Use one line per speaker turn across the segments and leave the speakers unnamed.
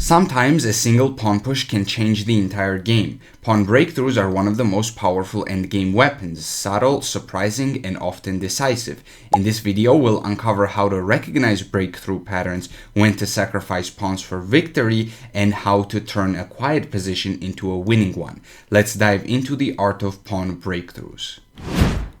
Sometimes a single pawn push can change the entire game. Pawn breakthroughs are one of the most powerful endgame weapons, subtle, surprising, and often decisive. In this video, we'll uncover how to recognize breakthrough patterns, when to sacrifice pawns for victory, and how to turn a quiet position into a winning one. Let's dive into the art of pawn breakthroughs.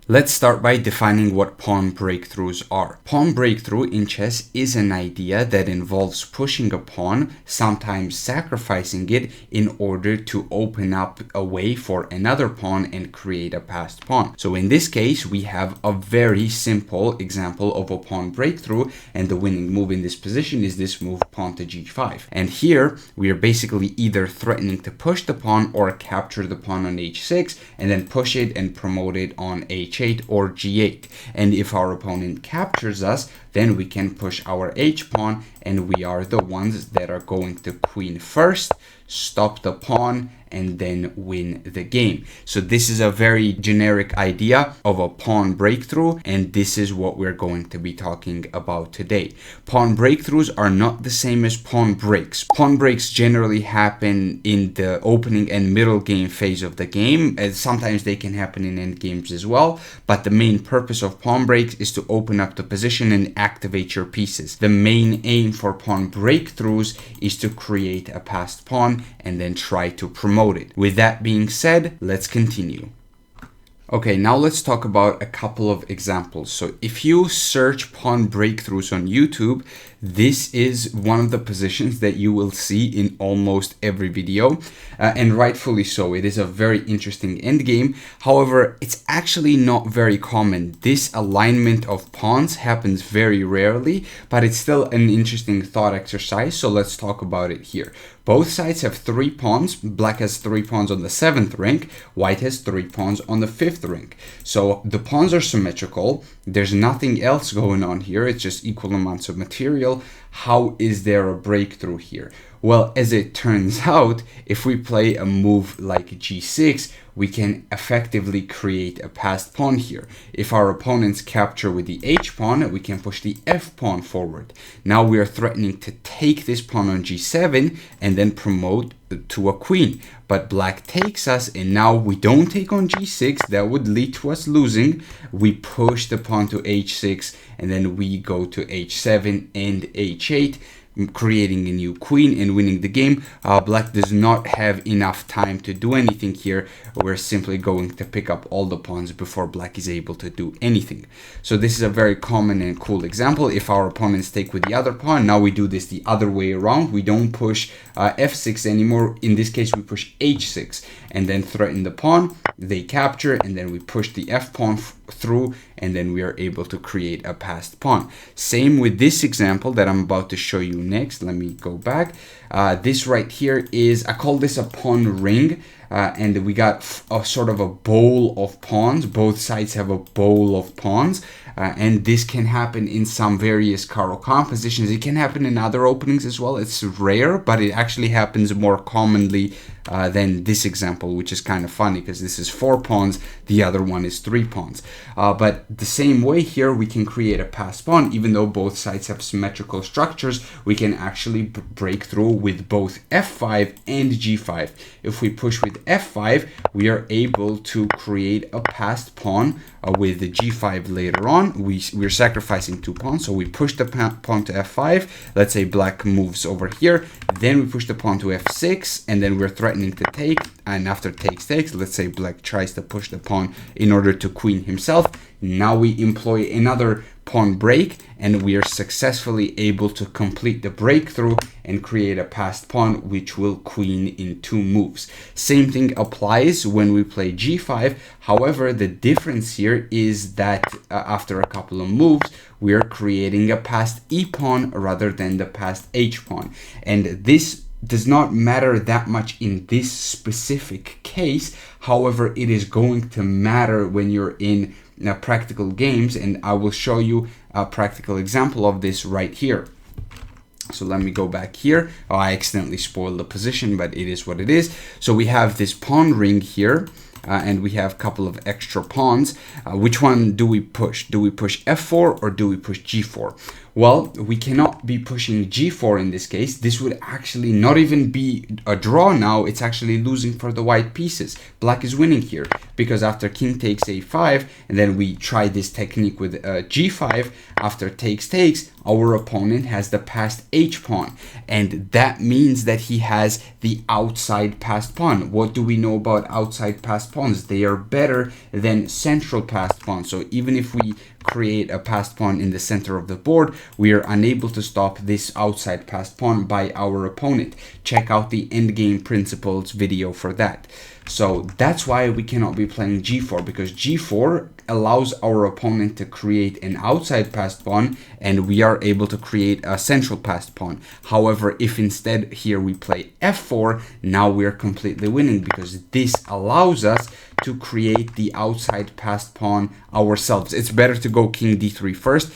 Let's start by defining what pawn breakthroughs are. Pawn breakthrough in chess is an idea that involves pushing a pawn, sometimes sacrificing it in order to open up a way for another pawn and create a passed pawn. So in this case, we have a very simple example of a pawn breakthrough, and the winning move in this position is this move pawn to g5. And here we are basically either threatening to push the pawn or capture the pawn on h6 and then push it and promote it on h8 or g8. And if our opponent captures us, then we can push our h-pawn, and we are the ones that are going to queen first, stop the pawn, and then win the game. So this is a very generic idea of a pawn breakthrough, and this is what we're going to be talking about today. Pawn breakthroughs are not the same as pawn breaks. Pawn breaks generally happen in the opening and middle game phase of the game, and sometimes they can happen in end games as well, but the main purpose of pawn breaks is to open up the position and activate your pieces. The main aim for pawn breakthroughs is to create a passed pawn and then try to promote it. With that being said, let's continue. Okay, now let's talk about a couple of examples. So if you search pawn breakthroughs on YouTube, this is one of the positions that you will see in almost every video, and rightfully so. It is a very interesting endgame. However, it's actually not very common. This alignment of pawns happens very rarely, but it's still an interesting thought exercise, so let's talk about it here. Both sides have 3 pawns. Black has 3 pawns on the 7th rank. White has 3 pawns on the 5th rank. So the pawns are symmetrical. There's nothing else going on here. It's just equal amounts of material. How is there a breakthrough here? Well, as it turns out, if we play a move like g6, we can effectively create a passed pawn here. If our opponents capture with the h-pawn, we can push the f-pawn forward. Now we are threatening to take this pawn on g7 and then promote to a queen. But black takes us, and now we don't take on g6. That would lead to us losing. We push the pawn to h6, and then we go to h7 and h8, creating a new queen and winning the game. Black does not have enough time to do anything here. We're simply going to pick up all the pawns before black is able to do anything. So this is a very common and cool example. If our opponents take with the other pawn, now we do this the other way around. We don't push f6 anymore. In this case, we push h6 and then threaten the pawn. They capture, and then we push the f-pawn through, and then we are able to create a passed pawn. Same with this example that I'm about to show you next. Let me go back. This right here is, I call this a pawn ring, and we got a sort of a bowl of pawns. Both sides have a bowl of pawns, and this can happen in some various Caro compositions. It can happen in other openings as well. It's rare, but it actually happens more commonly than this example, which is kind of funny because this is 4 pawns, the other one is 3 pawns. But the same way here, we can create a passed pawn. Even though both sides have symmetrical structures, we can actually break through with both f5 and g5. If we push with f5, we are able to create a passed pawn with the g5 later on. We're sacrificing 2 pawns, so we push the pawn to f5. Let's say black moves over here, then we push the pawn to f6, and then we're threatening to take, and after takes, let's say black tries to push the pawn in order to queen himself. Now we employ another pawn break, and we are successfully able to complete the breakthrough and create a passed pawn which will queen in 2 moves. Same thing applies when we play g5. However, the difference here is that after a couple of moves, we are creating a passed e-pawn rather than the passed h-pawn, and this does not matter that much in this specific case. However, it is going to matter when you're in practical games, and I will show you a practical example of this right here. So let me go back here. I accidentally spoiled the position, but it is what it is. So we have this pawn ring here, and we have a couple of extra pawns. Which one do we push? Do we push f4 or do we push g4? Well, we cannot be pushing g4 in this case. This would actually not even be a draw now. It's actually losing for the white pieces. Black is winning here because after king takes a5, and then we try this technique with g5, after takes, our opponent has the passed h pawn. And that means that he has the outside passed pawn. What do we know about outside passed pawns? They are better than central passed pawns. So even if we create a passed pawn in the center of the board, we are unable to stop this outside passed pawn by our opponent. Check out the endgame principles video for that. So that's why we cannot be playing g4, because g4 allows our opponent to create an outside passed pawn and we are able to create a central passed pawn. However, if instead here we play f4, now we are completely winning because this allows us to create the outside passed pawn ourselves. It's better to go king d3 first.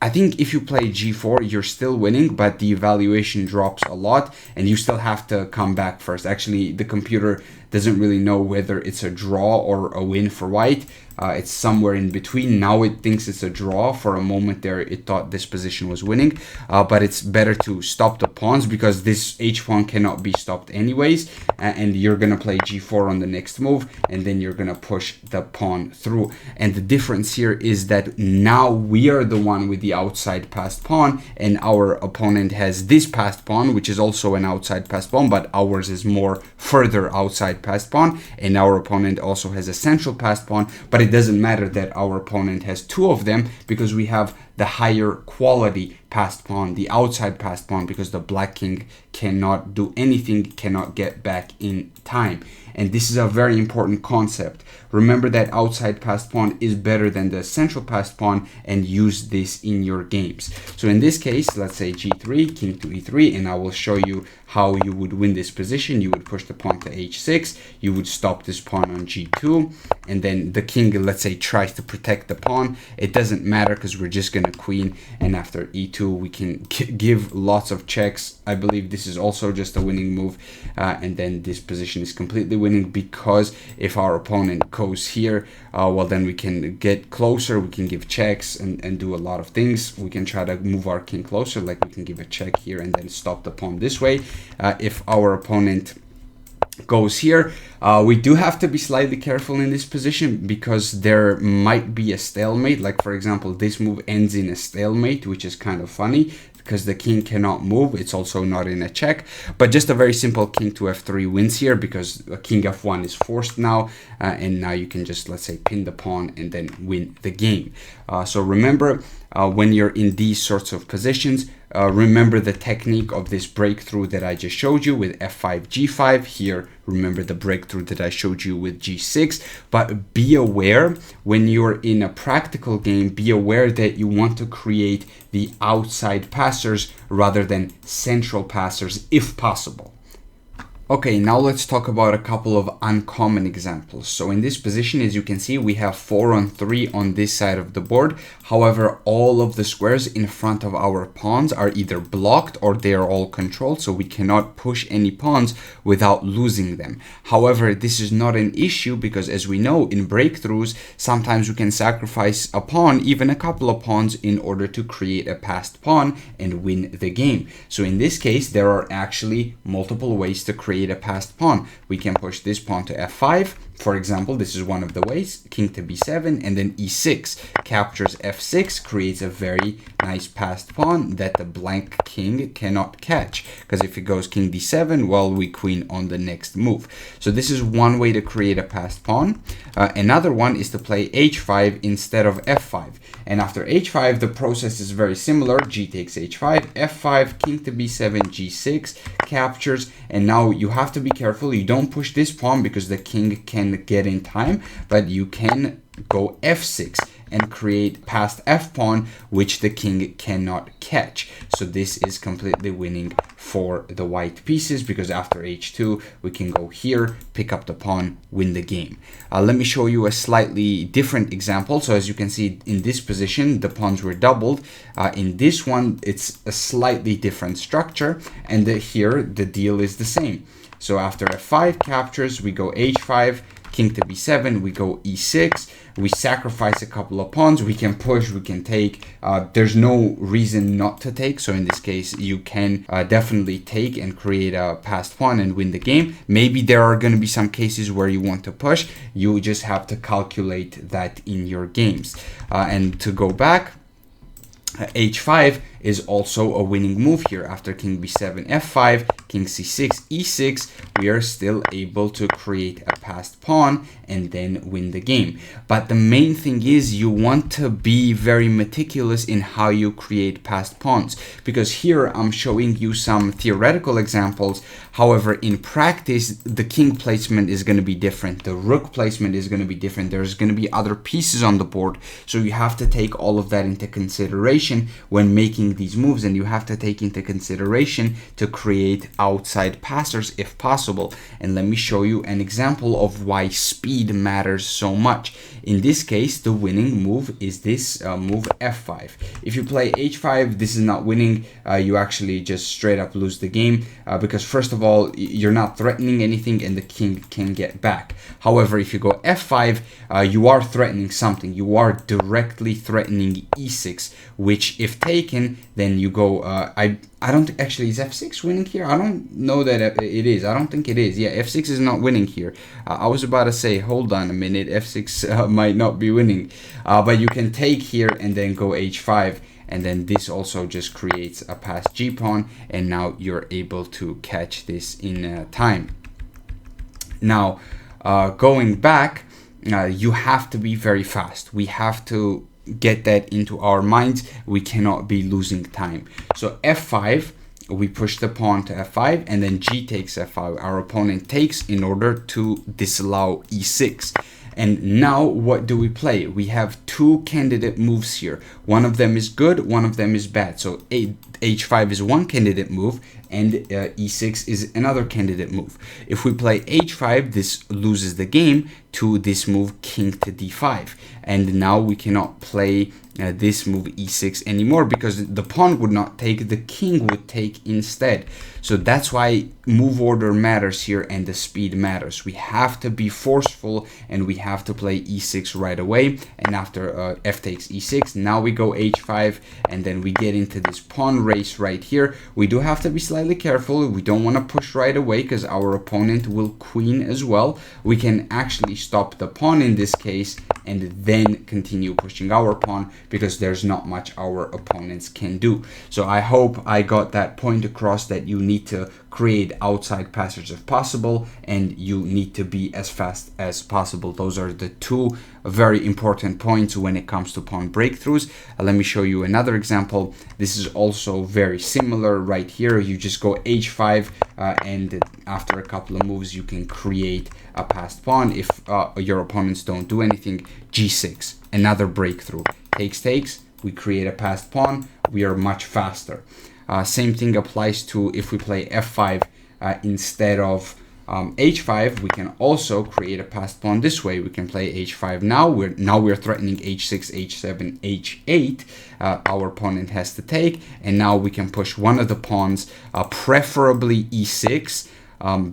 I think if you play g4, you're still winning, but the evaluation drops a lot and you still have to come back first. Actually, the computer doesn't really know whether it's a draw or a win for white. It's somewhere in between. Now it thinks it's a draw. For a moment there, it thought this position was winning, but it's better to stop the pawns because this h pawn cannot be stopped anyways, and you're gonna play g4 on the next move, and then you're gonna push the pawn through. And the difference here is that now we are the one with the outside passed pawn, and our opponent has this passed pawn, which is also an outside passed pawn, but ours is more further outside passed pawn, and our opponent also has a central passed pawn, but it doesn't matter that our opponent has two of them because we have the higher quality passed pawn, the outside passed pawn, because the black king cannot do anything, cannot get back in time. And this is a very important concept. Remember that outside passed pawn is better than the central passed pawn, and use this in your games. So in this case, let's say g3, king to e3, and I will show you how you would win this position. You would push the pawn to h6, you would stop this pawn on g2, and then the king, let's say, tries to protect the pawn. It doesn't matter because we're just gonna queen, and after e2 we can give lots of checks. I believe this is also just a winning move, and then this position is completely winning because if our opponent goes here, well, then we can get closer, we can give checks and do a lot of things. We can try to move our king closer, like we can give a check here and then stop the pawn this way. If our opponent goes here, we do have to be slightly careful in this position because there might be a stalemate. Like for example, this move ends in a stalemate, which is kind of funny because the king cannot move. It's also not in a check, but just a very simple king to f3 wins here because king f1 is forced now, and now you can just, let's say, pin the pawn and then win the game. So remember, when you're in these sorts of positions, remember the technique of this breakthrough that I just showed you with f5, g5. Here, remember the breakthrough that I showed you with g6. But be aware when you're in a practical game, be aware that you want to create the outside passers rather than central passers if possible. Okay, now let's talk about a couple of uncommon examples. So in this position, as you can see, we have 4 on 3 on this side of the board. However, all of the squares in front of our pawns are either blocked or they are all controlled, so we cannot push any pawns without losing them. However, this is not an issue because, as we know, in breakthroughs, sometimes we can sacrifice a pawn, even a couple of pawns, in order to create a passed pawn and win the game. So in this case, there are actually multiple ways to create a passed pawn. We can push this pawn to f5. For example, this is one of the ways, king to b7, and then e6 captures f6, creates a very nice passed pawn that the blank king cannot catch, because if it goes king d7, well, we queen on the next move. So this is one way to create a passed pawn. Another one is to play h5 instead of f5, and after h5 the process is very similar. G takes h5, f5, king to b7, g6 captures, and now you have to be careful. You don't push this pawn because the king can get in time, but you can go f6 and create passed f pawn, which the king cannot catch. So this is completely winning for the white pieces because after h2 we can go here, pick up the pawn, win the game. Let me show you a slightly different example. So as you can see, in this position the pawns were doubled. In this one it's a slightly different structure, and here the deal is the same. So after f5 captures, we go h5, king to b7, we go e6, we sacrifice a couple of pawns, we can push, we can take. There's no reason not to take, so in this case you can definitely take and create a passed pawn and win the game. Maybe there are going to be some cases where you want to push. You just have to calculate that in your games. And to go back, h5 is also a winning move here. After king b7, f5, king c6, e6, we are still able to create a passed pawn and then win the game. But the main thing is you want to be very meticulous in how you create passed pawns, because here I'm showing you some theoretical examples. However, in practice, the king placement is going to be different. The rook placement is going to be different. There's going to be other pieces on the board. So you have to take all of that into consideration when making these moves, and you have to take into consideration to create outside passers if possible. And let me show you an example of why speed matters so much. In this case, the winning move is this move f5. If you play h5, this is not winning. You actually just straight up lose the game because first of all, you're not threatening anything and the king can get back. However, if you go f5, you are threatening something. You are directly threatening e6, which if taken, then you go, I don't actually, is f6 winning here? I don't know that it is. I don't think it is. Yeah, f6 is not winning here. I was about to say, hold on a minute, f6 might not be winning. But you can take here and then go h5. And then this also just creates a passed g-pawn. And now you're able to catch this in time. Now, going back, you have to be very fast. We have to get that into our minds. We cannot be losing time. So f5, we push the pawn to f5, and then g takes f5. Our opponent takes in order to disallow e6. And now what do we play? We have two candidate moves here. One of them is good, one of them is bad. So h5 is one candidate move and e6 is another candidate move. If we play h5, this loses the game to this move king to d5. And now we cannot play this move e6 anymore because the pawn would not take, the king would take instead. So that's why move order matters here and the speed matters. We have to be forceful and we have to play e6 right away. And after f takes e6, now we go h5 and then we get into this pawn race right here. We do have to be slightly careful. We don't want to push right away because our opponent will queen as well. We can actually stop the pawn in this case and then continue pushing our pawn because there's not much our opponents can do. So I hope I got that point across, that you need to create outside passage if possible and you need to be as fast as possible. Those are the two very important points when it comes to pawn breakthroughs. Let me show you another example. This is also very similar right here. You just go h5 and after a couple of moves you can create a passed pawn. If your opponents don't do anything, g6, another breakthrough. Takes, we create a passed pawn, we are much faster. Same thing applies to if we play f5 instead of h5, we can also create a passed pawn this way. We can play h5 now. We're threatening h6, h7, h8. Our opponent has to take, and now we can push one of the pawns, preferably e6,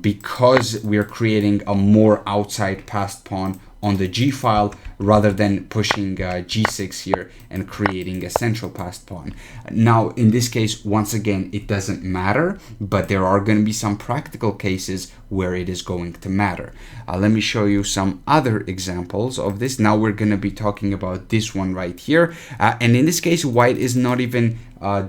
because we're creating a more outside passed pawn on the g file rather than pushing g6 here and creating a central passed pawn. Now in this case, once again, it doesn't matter, but there are going to be some practical cases where it is going to matter. Let me show you some other examples of this. Now we're going to be talking about this one right here, and in this case white is not even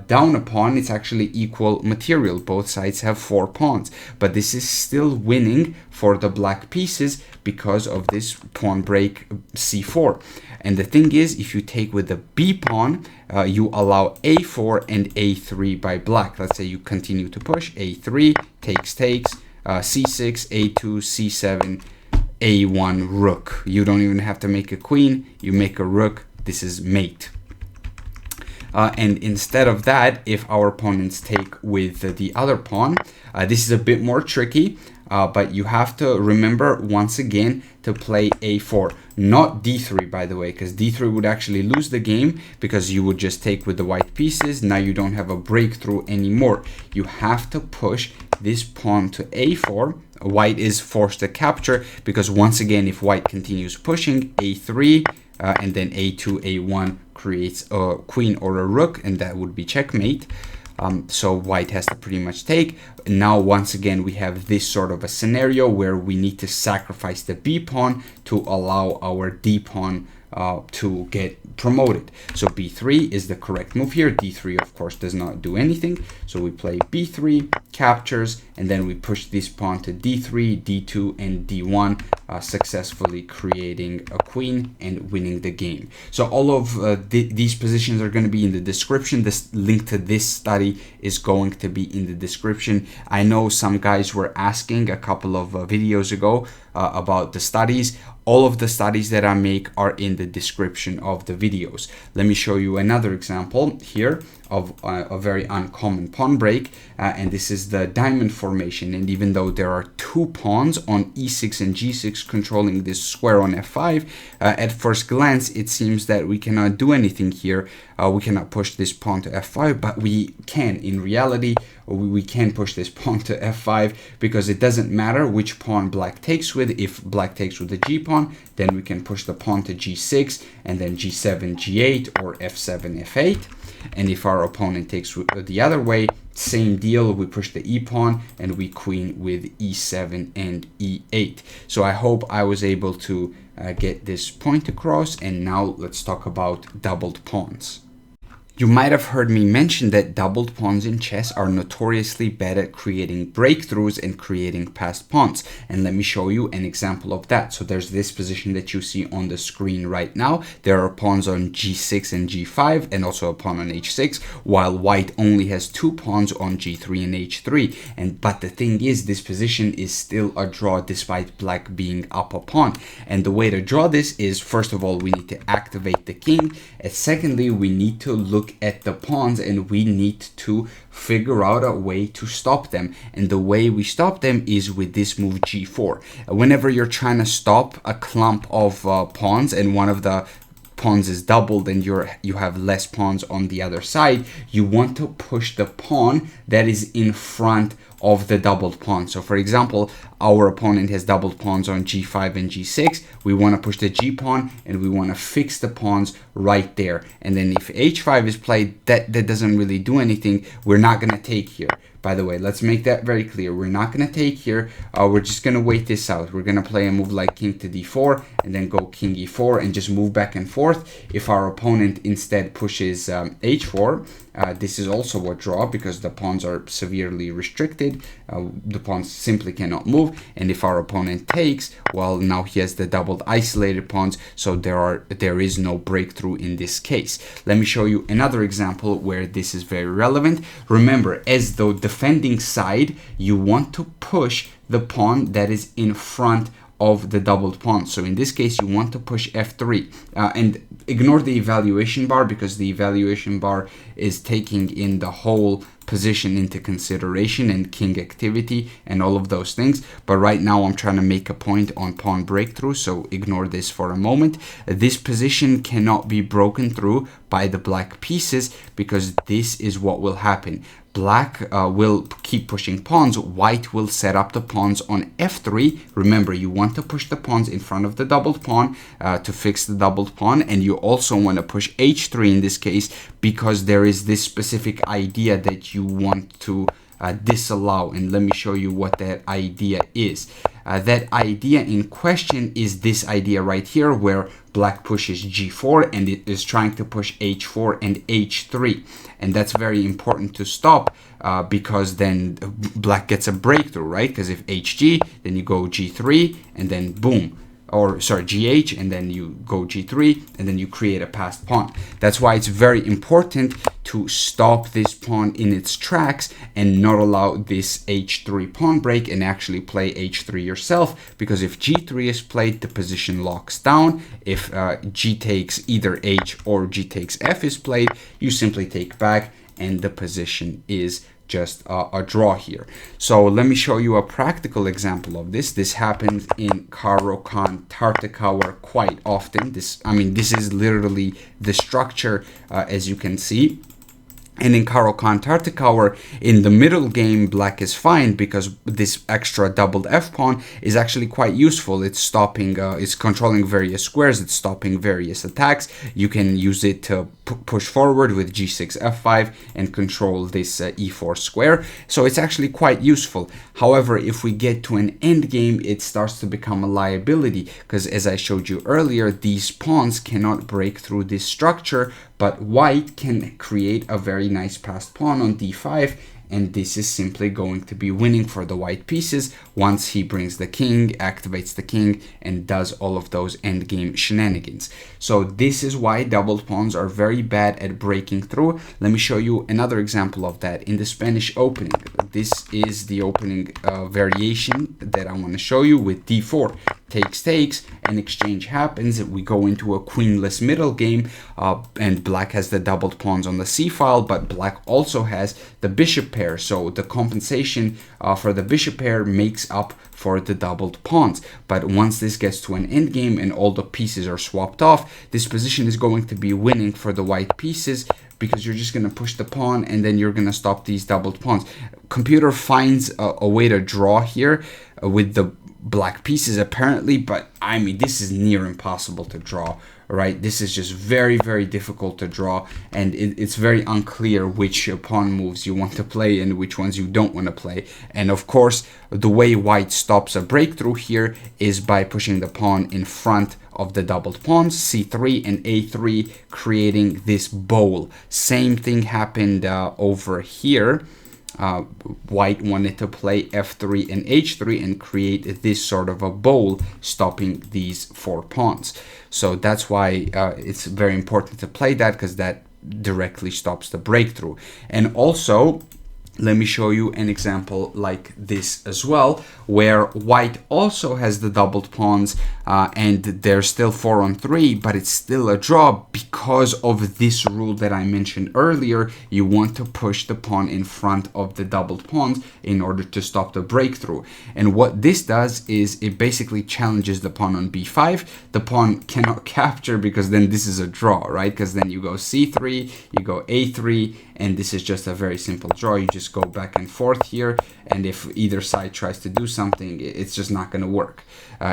down a pawn. It's actually equal material. Both sides have 4 pawns, but this is still winning for the black pieces because of this pawn break c4. And the thing is, if you take with the b pawn, you allow a4 and a3 by black. Let's say you continue to push a3, takes, c6, a2, c7, a1, rook. You don't even have to make a queen, you make a rook. This is mate. And instead of that, if our opponents take with the other pawn, this is a bit more tricky. But you have to remember once again to play a4, not d3, by the way, because d3 would actually lose the game because you would just take with the white pieces. Now you don't have a breakthrough anymore. You have to push this pawn to a4. White is forced to capture because once again, if white continues pushing, a3 and then a2, a1 creates a queen or a rook, and that would be checkmate. So white has to pretty much take. Now, once again, we have this sort of a scenario where we need to sacrifice the b pawn to allow our d pawn to get promoted. So b3 is the correct move here. d3, of course, does not do anything. So we play b3, captures, and then we push this pawn to d3, d2, and d1, successfully creating a queen and winning the game. So all of these positions are going to be in the description. This link to this study is going to be in the description. I know some guys were asking a couple of videos ago about the studies. All of the studies that I make are in the description of the videos. Let me show you another example here of a very uncommon pawn break, and this is the diamond formation. And even though there are two pawns on e6 and g6 controlling this square on f5, at first glance it seems that we cannot do anything here. We cannot push this pawn to f5, but we can. In reality, we can push this pawn to f5 because it doesn't matter which pawn black takes with. If black takes with the g pawn, then we can push the pawn to g6 and then g7, g8, or f7, f8. And if our opponent takes the other way, same deal, we push the e pawn and we queen with e7 and e8. So I hope I was able to get this point across. And now let's talk about doubled pawns. You might have heard me mention that doubled pawns in chess are notoriously bad at creating breakthroughs and creating passed pawns. And let me show you an example of that. So there's this position that you see on the screen right now. There are pawns on g6 and g5 and also a pawn on h6, while white only has two pawns on g3 and h3. But the thing is, this position is still a draw despite black being up a pawn. And the way to draw this is, first of all, we need to activate the king. And secondly, we need to look at the pawns and we need to figure out a way to stop them. And the way we stop them is with this move g4. Whenever you're trying to stop a clump of pawns and one of the pawns is doubled and you have less pawns on the other side, you want to push the pawn that is in front of the doubled pawn. So for example, our opponent has doubled pawns on g5 and g6. We want to push the g pawn and we want to fix the pawns right there. And then if h5 is played, that doesn't really do anything. We're not going to take here. By the way, let's make that very clear. We're not going to take here. We're just going to wait this out. We're going to play a move like king to d4 and then go king e4 and just move back and forth. If our opponent instead pushes h4, this is also a draw because the pawns are severely restricted. The pawns simply cannot move. And if our opponent takes, well, now he has the doubled isolated pawns, so there is no breakthrough in this case. Let me show you another example where this is very relevant. Remember, as the defending side, you want to push the pawn that is in front of the doubled pawn. So in this case, you want to push f3 and ignore the evaluation bar because the evaluation bar is taking in the whole position into consideration and king activity and all of those things. But right now I'm trying to make a point on pawn breakthrough, so ignore this for a moment. This position cannot be broken through by the black pieces because this is what will happen. Black will keep pushing pawns. White will set up the pawns on f3. Remember, you want to push the pawns in front of the doubled pawn to fix the doubled pawn, and you also want to push h3 in this case because there is this specific idea that you want to disallow. And let me show you what that idea is. That idea in question is this idea right here where black pushes g4 and it is trying to push h4 and h3, and that's very important to stop because then black gets a breakthrough, right? Because if hg, then you go g3 and then boom, or sorry, GH, and then you go G3, and then you create a passed pawn. That's why it's very important to stop this pawn in its tracks and not allow this H3 pawn break and actually play H3 yourself, because if G3 is played, the position locks down. If G takes either H or G takes F is played, you simply take back and the position is just a draw here. So let me show you a practical example of this. This happens in Caro-Kann Tartakower quite often. This is literally the structure, as you can see. And in Caro-Kann Tartakower, in the middle game, black is fine because this extra doubled F pawn is actually quite useful. It's stopping, it's controlling various squares, it's stopping various attacks. You can use it to push forward with G6, F5 and control this E4 square. So it's actually quite useful. However, if we get to an end game, it starts to become a liability because, as I showed you earlier, these pawns cannot break through this structure, but white can create a very nice passed pawn on d5, and this is simply going to be winning for the white pieces once he brings the king, activates the king, and does all of those endgame shenanigans. So this is why doubled pawns are very bad at breaking through. Let me show you another example of that in the Spanish opening. This is the opening variation that I want to show you with d4. Takes, an exchange happens, we go into a queenless middle game, and black has the doubled pawns on the c file, but black also has the bishop pair, so the compensation for the bishop pair makes up for the doubled pawns. But once this gets to an end game and all the pieces are swapped off, this position is going to be winning for the white pieces, because you're just going to push the pawn and then you're going to stop these doubled pawns. Computer finds a way to draw here with the black pieces apparently, but I mean, this is near impossible to draw, right? This is just very, very difficult to draw, and it's very unclear which pawn moves you want to play and which ones you don't want to play. And of course, the way white stops a breakthrough here is by pushing the pawn in front of the doubled pawns, c3 and a3, creating this bowl. Same thing happened over here. White wanted to play f3 and h3 and create this sort of a bowl, stopping these 4 pawns. So that's why it's very important to play that, because that directly stops the breakthrough. And also, let me show you an example like this as well, where white also has the doubled pawns and they're still 4-on-3, but it's still a draw because of this rule that I mentioned earlier. You want to push the pawn in front of the doubled pawns in order to stop the breakthrough. And what this does is it basically challenges the pawn on b5. The pawn cannot capture because then this is a draw, right? Because then you go c3, you go a3, and this is just a very simple draw. You just go back and forth here, and if either side tries to do something, it's just not going to work.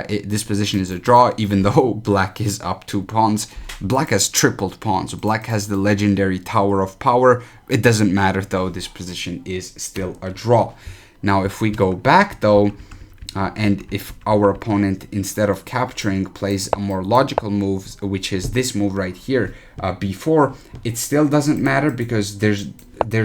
This position is a draw, even though black is up 2 pawns. Black has tripled pawns. Black has the legendary Tower of Power. It doesn't matter though, this position is still a draw. Now if we go back though, and if our opponent, instead of capturing, plays a more logical move, which is this move right here, b4, it still doesn't matter because there's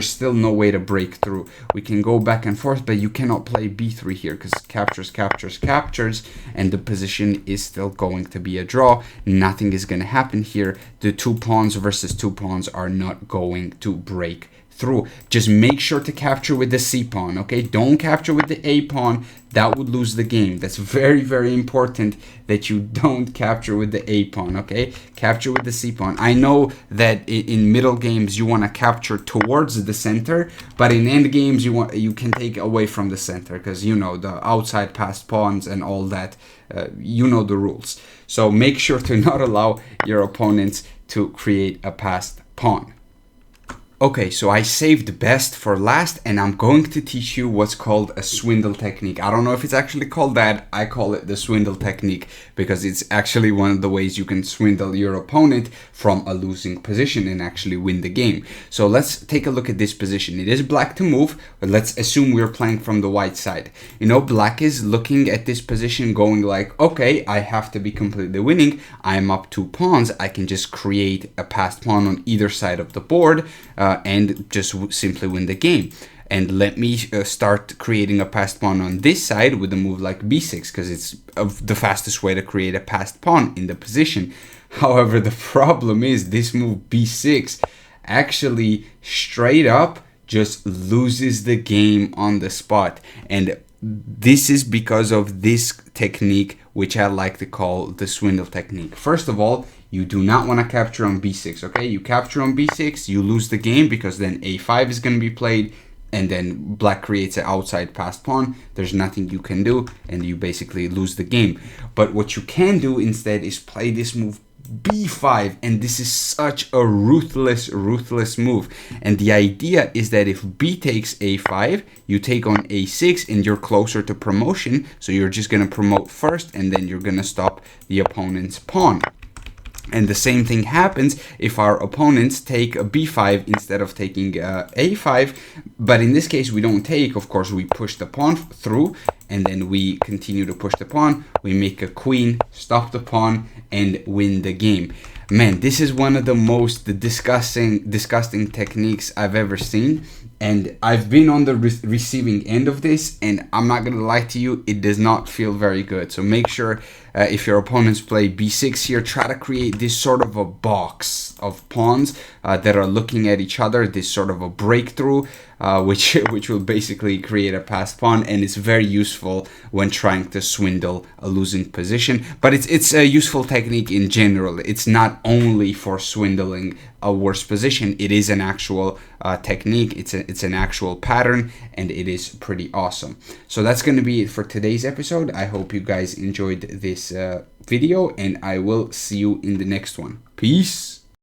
still no way to break through. We can go back and forth, but you cannot play b3 here because captures, and the position is still going to be a draw. Nothing is going to happen here. The 2 pawns versus 2 pawns are not going to break through. Just make sure to capture with the c pawn, okay? Don't capture with the a pawn. That would lose the game. That's very, very important that you don't capture with the a pawn, okay? Capture with the c pawn. I know that in middle games you want to capture towards the center, but in end games you can take away from the center, because you know the outside passed pawns and all that. You know the rules. So make sure to not allow your opponents to create a passed pawn. Okay, so I saved best for last, and I'm going to teach you what's called a swindle technique. I don't know if it's actually called that. I call it the swindle technique because it's actually one of the ways you can swindle your opponent from a losing position and actually win the game. So let's take a look at this position. It is black to move, but let's assume we're playing from the white side. You know, black is looking at this position going like, okay, I have to be completely winning. I'm up 2 pawns. I can just create a passed pawn on either side of the board and just simply win the game. and let me start creating a passed pawn on this side with a move like b6, because it's the fastest way to create a passed pawn in the position. However, the problem is this move b6 actually straight up just loses the game on the spot, and this is because of this technique, which I like to call the swindle technique. First of all, you do not want to capture on b6, okay? You capture on b6, you lose the game, because then a5 is going to be played, and then black creates an outside passed pawn. There's nothing you can do, and you basically lose the game. But what you can do instead is play this move b5, and this is such a ruthless move. And the idea is that if b takes a5, you take on a6, and you're closer to promotion, so you're just going to promote first, and then you're going to stop the opponent's pawn. And the same thing happens if our opponents take a b5 instead of taking a5. But in this case, we don't take, of course, we push the pawn through, and then we continue to push the pawn. We make a queen, stop the pawn, and win the game. Man, this is one of the most disgusting techniques I've ever seen. And I've been on the receiving end of this, and I'm not gonna lie to you, it does not feel very good. So make sure if your opponents play b6 here, try to create this sort of a box of pawns that are looking at each other, this sort of a breakthrough, which will basically create a passed pawn, and it's very useful when trying to swindle a losing position. But it's a useful technique in general. It's not only for swindling a worse position. It is an actual technique. It's an actual pattern, and it is pretty awesome. So that's going to be it for today's episode. I hope you guys enjoyed this video, and I will see you in the next one. Peace.